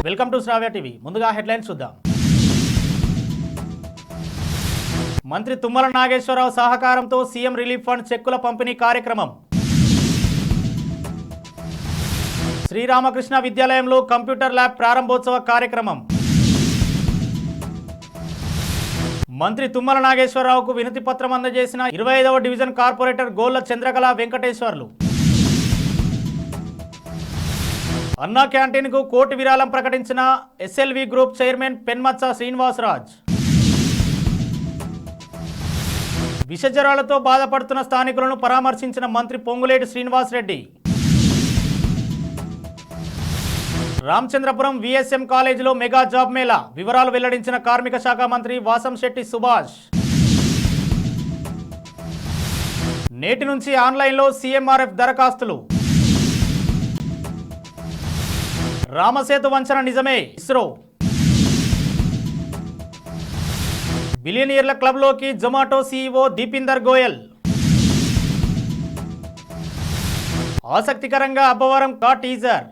Welcome to Shravya TV. ముందుగా headlines చూద్దాం. మంత్రి తుమ్మల నాగేశ్వరరావు సహకారంతో సీఎం రిలీఫ్ ఫండ్ చెక్కుల పంపిణీ కార్యక్రమం. శ్రీరామకృష్ణ విద్యాలయంలో కంప్యూటర్ ల్యాబ్ ప్రారంభోత్సవ కార్యక్రమం. మంత్రి తుమ్మల నాగేశ్వరరావుకు వినతి పత్రం అందజేసిన 25వ డివిజన్ కార్పొరేటర్ గోళ్ల చంద్రకళ వెంకటేశ్వర్లు. అన్నా క్యాంటీన్కు కోటి విరాళం ప్రకటించిన SLV group chairman Penmatsa Srinivasaraj. విషజ్వరాలతో బాధపడుతున్న స్థానికులను పరామర్శించిన మంత్రి పొంగులేటి శ్రీనివాసరెడ్డి. రామచంద్రపురం విఎస్ఎం కాలేజీలో మెగా జాబ్ మేళా వివరాలు వెల్లడించిన కార్మిక శాఖ మంత్రి వాసంశెట్టి సుభాష్. నేటి నుంచి ఆన్లైన్లో సీఎంఆర్ఎఫ్ దరఖాస్తులు. రామసేతు వంచన నిజమే ఇస్రో. బిలియనీర్ల క్లబ్లోకి జొమాటో సీఈఓ దీపిందర్ గోయల్. ఆసక్తికరంగా అబ్బవరం కా టీజర్.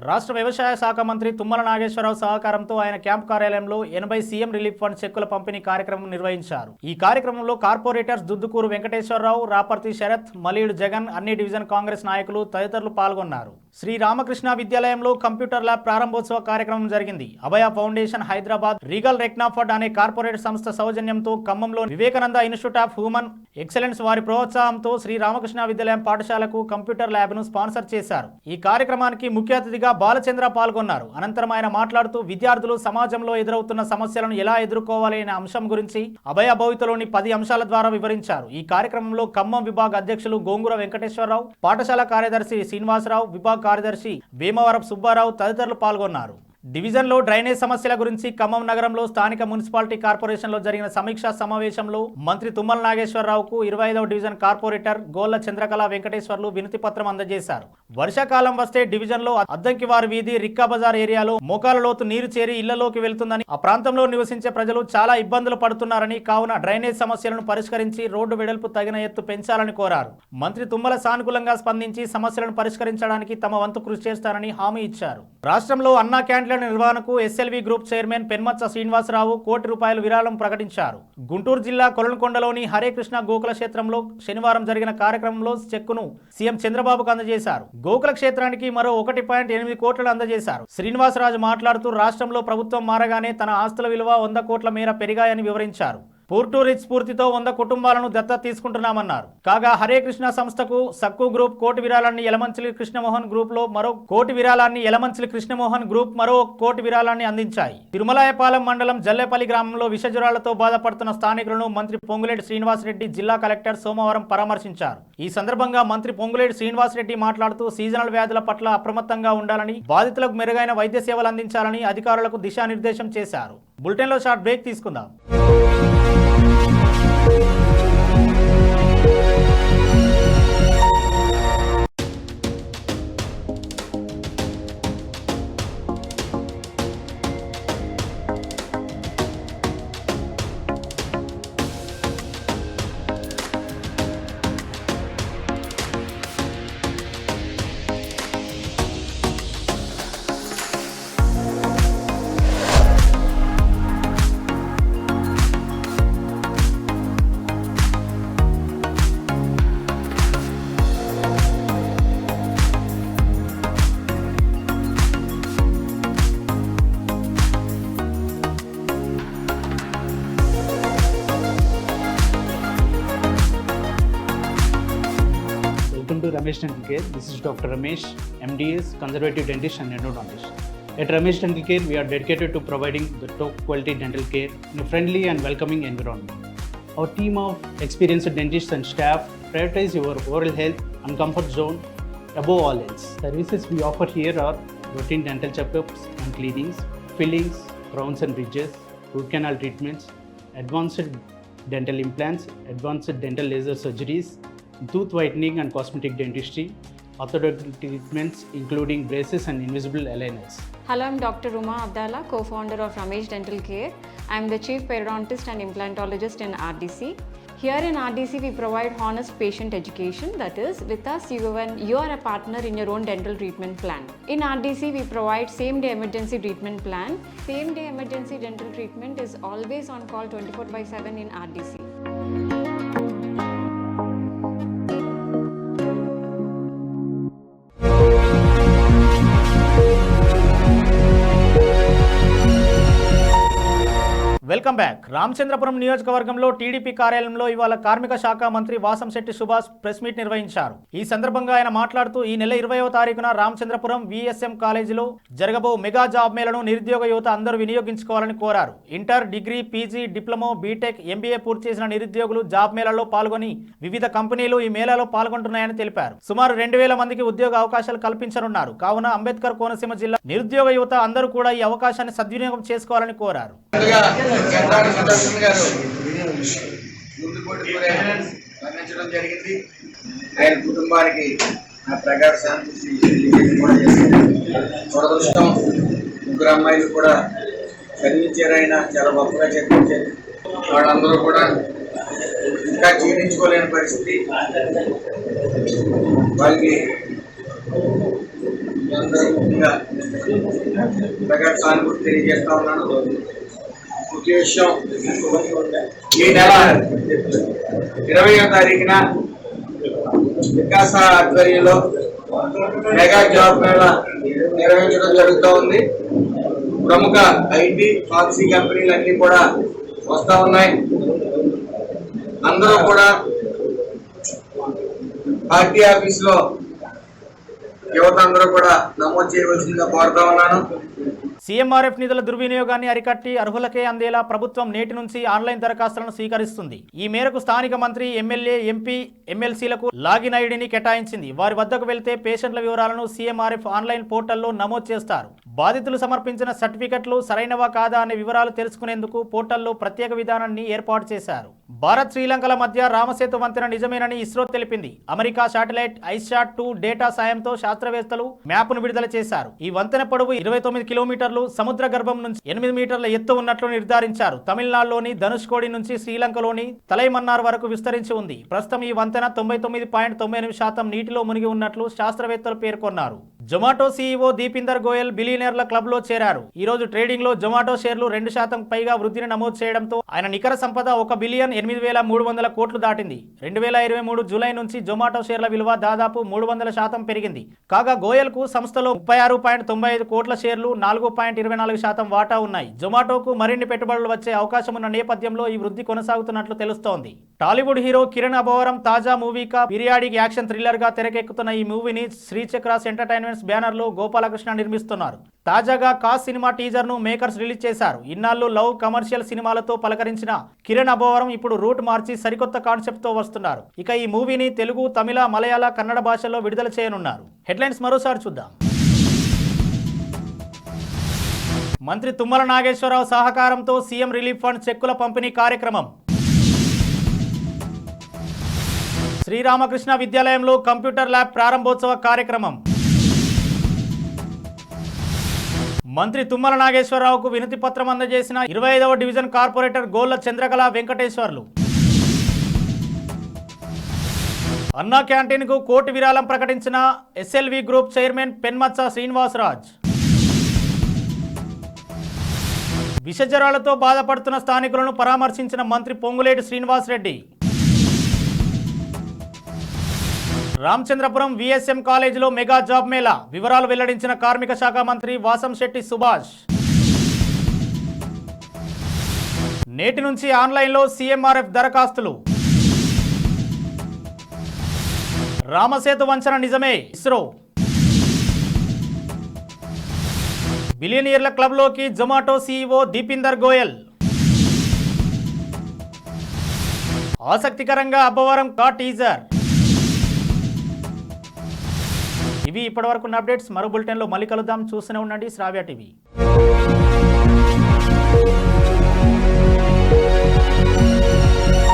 రాష్ట్ర వ్యవసాయ శాఖ మంత్రి తుమ్మల నాగేశ్వరరావు సహకారంతో ఆయన క్యాంప్ కార్యాలయంలో 80 సీఎం రిలీఫ్ ఫండ్ చెక్కుల పంపిణీ కార్యక్రమం నిర్వహించారు. ఈ కార్యక్రమంలో కార్పొరేటర్స్ దుద్దుకూరు వెంకటేశ్వరరావు, రాపర్తి శరత్, మలీడు జగన్, అన్ని డివిజన్ కాంగ్రెస్ నాయకులు తదితరులు పాల్గొన్నారు. శ్రీరామకృష్ణ విద్యాలయంలో కంప్యూటర్ ల్యాబ్ ప్రారంభోత్సవ కార్యక్రమం జరిగింది. అభయ ఫౌండేషన్ హైదరాబాద్, రీగల్ రెక్నాఫర్డ్ అనే కార్పొరేట్ సంస్థ సౌజన్యంతో ఖమ్మంలో Vivekananda institute of human excellence వారి ప్రోత్సాహంతో శ్రీరామకృష్ణ విద్యాలయం పాఠశాలకు కంప్యూటర్ ల్యాబ్ను స్పాన్సర్ చేశారు. ఈ కార్యక్రమానికి ముఖ్య అతిథిగా బాలచంద్ర పాల్గొన్నారు. అనంతరం ఆయన మాట్లాడుతూ విద్యార్థులు సమాజంలో ఎదురవుతున్న సమస్యలను ఎలా ఎదుర్కోవాలి అనే అంశం గురించి అభయ భవితలోని 10 అంశాల ద్వారా వివరించారు. ఈ కార్యక్రమంలో ఖమ్మం విభాగ అధ్యక్షులు గోంగూర వెంకటేశ్వరరావు, పాఠశాల కార్యదర్శి శ్రీనివాసరావు, విభాగ కార్యదర్శి భీమవరపు సుబ్బారావు తదితరులు పాల్గొన్నారు. డివిజన్లో డ్రైనేజ్ సమస్యల గురించి ఖమ్మం నగరంలో స్థానిక మున్సిపాలిటీ కార్పొరేషన్లో జరిగిన సమీక్షా సమావేశంలో మంత్రి తుమ్మల నాగేశ్వరరావుకు 25వ డివిజన్ కార్పొరేటర్ గోళ్ల చంద్రకళ వెంకటేశ్వర్లు వినతి పత్రం అందజేశారు. వర్షాకాలం వస్తే డివిజన్లో అద్దంకివారి వీధి, రిక్కా బజార్ ఏరియాలో మోకాల లోతు నీరు చేరి ఇళ్లలోకి వెళ్తుందని, ఆ ప్రాంతంలో నివసించే ప్రజలు చాలా ఇబ్బందులు పడుతున్నారని, కావున డ్రైనేజ్ సమస్యలను పరిష్కరించి రోడ్డు వెడల్పు తగిన ఎత్తు పెంచాలని కోరారు. మంత్రి తుమ్మల సానుకూలంగా స్పందించి సమస్యలను పరిష్కరించడానికి తమ వంతు కృషి చేస్తారని హామీ ఇచ్చారు. రాష్ట్రంలో అన్నా క్యాంటీన్ల నిర్వహణకు SLV group chairman Penmatsa Srinivasarao కోటి రూపాయల విరాళం ప్రకటించారు. గుంటూరు జిల్లా కొలనుకొండలోని హరే కృష్ణ గోకుల క్షేత్రంలో శనివారం జరిగిన కార్యక్రమంలో చెక్కును సీఎం చంద్రబాబుకు అందజేశారు. గోకుల క్షేత్రానికి మరో 1.8 కోట్లను అందజేశారు. శ్రీనివాసరాజు మాట్లాడుతూ రాష్ట్రంలో ప్రభుత్వం మారగానే తన ఆస్తుల విలువ 100 కోట్ల మేర పెరిగాయని వివరించారు. పూర్ టు రిచ్ స్ఫూర్తితో 100 కుటుంబాలను దత్తత తీసుకుంటున్నామన్నారు. కాగా హరే కృష్ణ సంస్థకు సక్కు గ్రూప్ కోటి విరాళాన్ని, యలమంచిలి కృష్ణమోహన్ గ్రూప్ లో మరో కోటి విరాళాన్ని, యలమంచిలి కృష్ణమోహన్ గ్రూప్ మరో కోటి విరాళాన్ని అందించాయి. తిరుమలాయపాలెం మండలం జల్లేపల్లి గ్రామంలో విషజ్వరాలతో బాధపడుతున్న స్థానికులను మంత్రి పొంగులేటి శ్రీనివాసరెడ్డి, జిల్లా కలెక్టర్ సోమవారం పరామర్శించారు. ఈ సందర్భంగా మంత్రి పొంగులేటి శ్రీనివాసరెడ్డి మాట్లాడుతూ సీజనల్ వ్యాధుల పట్ల అప్రమత్తంగా ఉండాలని, బాధితులకు మెరుగైన వైద్య సేవలు అందించాలని అధికారులకు దిశానిర్దేశం చేశారు. బులెటిన్లో షార్ట్ బ్రేక్ తీసుకుందాం. Welcome to Ramesh Dental Care. This is Dr. Ramesh, MDS, Conservative Dentist and Endodontist. At Ramesh Dental Care, we are dedicated to providing the top quality dental care in a friendly and welcoming environment. Our team of experienced dentists and staff prioritize your oral health and comfort zone above all else. Services we offer here are routine dental checkups and cleanings, fillings, crowns and bridges, root canal treatments, advanced dental implants, advanced dental laser surgeries, tooth whitening and cosmetic dentistry, orthodontic treatments including braces and invisible aligners. Hello, I'm Dr. Uma Abdallah, co-founder of Ramesh Dental Care. I'm the chief periodontist and implantologist in RDC. Here in RDC, we provide honest patient education. That is, with us, you are a partner in your own dental treatment plan. In RDC, we provide same-day emergency treatment plan. Same-day emergency dental treatment is always on call 24/7 in RDC. Welcome back. Ramachandrapuram నియోజకవర్గంలో TDP కార్యాలయంలో ఇవాళ కార్మిక శాఖ మంత్రి Vasamsetti Subhash press meet నిర్వహించారు. ఈ సందర్భంగా ఆయన మాట్లాడుతూ ఈ నెల 20వ తారీఖున రామచంద్రపురం విఎస్ఎం కాలేజీలో జరగబో మెగా జాబ్ మేళను నిరుద్యోగ యువత అందరూ వినియోగించుకోవాలని కోరారు. Inter, degree, PG, diploma, BTech, MBA పూర్తి చేసిన నిరుద్యోగులు జాబ్ మేళాలో పాల్గొని వివిధ కంపెనీలు ఈ మేళాలో పాల్గొంటున్నాయని తెలిపారు. సుమారు 2000 మందికి ఉద్యోగ అవకాశాలు కల్పించనున్నారు. కావున అంబేద్కర్ కోనసీమ జిల్లా నిరుద్యోగ యువత అందరూ కూడా ఈ అవకాశాన్ని సద్వినియోగం చేసుకోవాలని కోరారు. వర్ణించడం జరిగింది. ఆయన కుటుంబానికి నా ప్రగాఢ శాంతి దురదృష్టం. ముగ్గురు అమ్మాయిలు కూడా చదివించారు. ఆయన చాలా గొప్పగా చదివించారు. వాళ్ళందరూ కూడా ఇంకా జీర్ణించుకోలేని పరిస్థితి. వాళ్ళకి అందరూ ముఖ్యంగా ప్రగాఢ సానుభూతి తెలియజేస్తా ఉన్నాను. ముఖ్య విషయం, ఈ నెల 20వ తారీఖున వికాస ఆధ్వర్యంలో మెగా జాబ్ మేళా నిర్వహించడం జరుగుతూ ఉంది. ప్రముఖ ఐటీ, ఫార్మసీ కంపెనీలు అన్నీ కూడా వస్తూ ఉన్నాయి. అందరూ కూడా పార్టీ ఆఫీసులో యువత అందరూ కూడా నమోదు చేయవలసిందిగా కోరుతా ఉన్నాను. సీఎంఆర్ఎఫ్ నిధుల దుర్వినియోగాన్ని అరికట్టి అర్హులకే అందేలా ప్రభుత్వం నేటి నుంచి ఆన్లైన్ దరఖాస్తులను స్వీకరిస్తుంది. ఈ మేరకు స్థానిక మంత్రి, ఎమ్మెల్యే, ఎంపీ, ఎమ్మెల్సీలకు లాగిన్ ఐడిని కేటాయించింది. వారి వద్దకు వెళ్తే పేషెంట్ల వివరాలను సీఎంఆర్ఎఫ్ ఆన్లైన్ పోర్టల్లో నమోదు చేస్తారు. బాధితులు సమర్పించిన సర్టిఫికెట్లు సరైనవా కాదా అనే వివరాలు తెలుసుకునేందుకు పోర్టల్లో ప్రత్యేక విధానాన్ని ఏర్పాటు చేశారు. భారత్, శ్రీలంకల మధ్య రామసేతు వంతెన నిజమేనని ఇస్రో తెలిపింది. అమెరికా శాటిలైట్ ఐశాట్-2 డేటా సాయంతో శాస్త్రవేత్తలు మ్యాప్ను విడుదల చేశారు. ఈ వంతెన పొడవు 29 కిలోమీటర్లు, సముద్ర గర్భం నుంచి 8 మీటర్ల ఎత్తు ఉన్నట్లు నిర్ధారించారు. తమిళనాడులోని ధనుష్కోడి నుంచి శ్రీలంకలోని తలైమన్నార్ వరకు విస్తరించి ఉంది. ప్రస్తుతం ఈ వంతెన 99.98% నీటిలో మునిగి ఉన్నట్లు శాస్త్రవేత్తలు పేర్కొన్నారు. జొమాటో సీఈఓ దీపిందర్ గోయల్ బిలియనీర్ల క్లబ్ లో చేరారు. ఈ రోజు ట్రేడింగ్ లో జొమాటో షేర్లు 2% పైగా వృద్ధిని నమోదు చేయడంతో ఆయన నికర సంపద 1,08,300 కోట్లు దాటింది. 2023 జూలై నుంచి జొమాటో షేర్ల విలువ దాదాపు 300% పెరిగింది. కాగా గోయల్ కు సంస్థలో 36.95 కోట్ల షేర్లు, 4.24% వాటా ఉన్నాయి. జొమాటోకు మరిన్ని పెట్టుబడులు వచ్చే అవకాశం ఉన్న నేపథ్యంలో ఈ వృద్ధి కొనసాగుతున్నట్లు తెలుస్తోంది. టాలీవుడ్ హీరో కిరణ్ అబోవరం తాజా మూవీగా పీరియాడిక్ యాక్షన్ థ్రిల్లర్ గా తెరకెక్కుతున్న ఈ మూవీని శ్రీచక్రాస్ ఎంటర్టైన్మెంట్స్ బ్యానర్ లో గోపాలకృష్ణ నిర్మిస్తున్నారు. తాజాగా కాస్ సినిమా టీజర్ ను మేకర్స్ రిలీజ్ చేశారు. ఇన్నాళ్ళు లవ్, కమర్షియల్ సినిమాలతో పలకరించిన కిరణ్ అబోవరం ఇప్పుడు రూట్ మార్చి సరికొత్త కాన్సెప్ట్ తో వస్తున్నారు. ఇక ఈ మూవీని తెలుగు, తమిళ, మలయాళ, కన్నడ భాషల్లో విడుదల చేయనున్నారు. హెడ్లైన్స్ మరోసారి చూద్దాం. మంత్రి తుమ్మల నాగేశ్వరరావు సహకారంతో సీఎం రిలీఫ్ ఫండ్ చెక్కుల పంపిణీ కార్యక్రమం. శ్రీరామకృష్ణ విద్యాలయంలో కంప్యూటర్ ల్యాబ్ ప్రారంభోత్సవ కార్యక్రమం. మంత్రి తుమ్మల నాగేశ్వరరావుకు వినతి పత్రం అందజేసిన 25వ డివిజన్ కార్పొరేటర్ గోళ్ల చంద్రకళ వెంకటేశ్వర్లు. అన్నా క్యాంటీన్ కు కోటి విరాళం ప్రకటించిన SLV group chairman Penmatsa Srinivasaraj. విషజ్వరాలతో బాధపడుతున్న స్థానికులను పరామర్శించిన మంత్రి పొంగులేటి శ్రీనివాసరెడ్డి. రామచంద్రపురం విఎస్ఎం కాలేజీలో మెగా జాబ్ మేళా వివరాలు వెల్లడించిన కార్మిక శాఖ మంత్రి వాసంశెట్టి సుభాష్. నేటి నుంచి ఆన్లైన్లో సీఎంఆర్ఎఫ్ దరఖాస్తులు. రామసేతు వంచన నిజమే, ఇస్రో. బిలియనీర్ల క్లబ్లోకి జొమాటో సీఈఓ దీపిందర్ గోయల్. ఆసక్తికరంగా అబ్బవరం కా టీజర్. ఇవి ఇప్పటివరకు అప్డేట్స్. మరో బులెటిన్లో మళ్ళీ కలుద్దాం. చూస్తూనే ఉండండి శ్రావ్య టీవీ.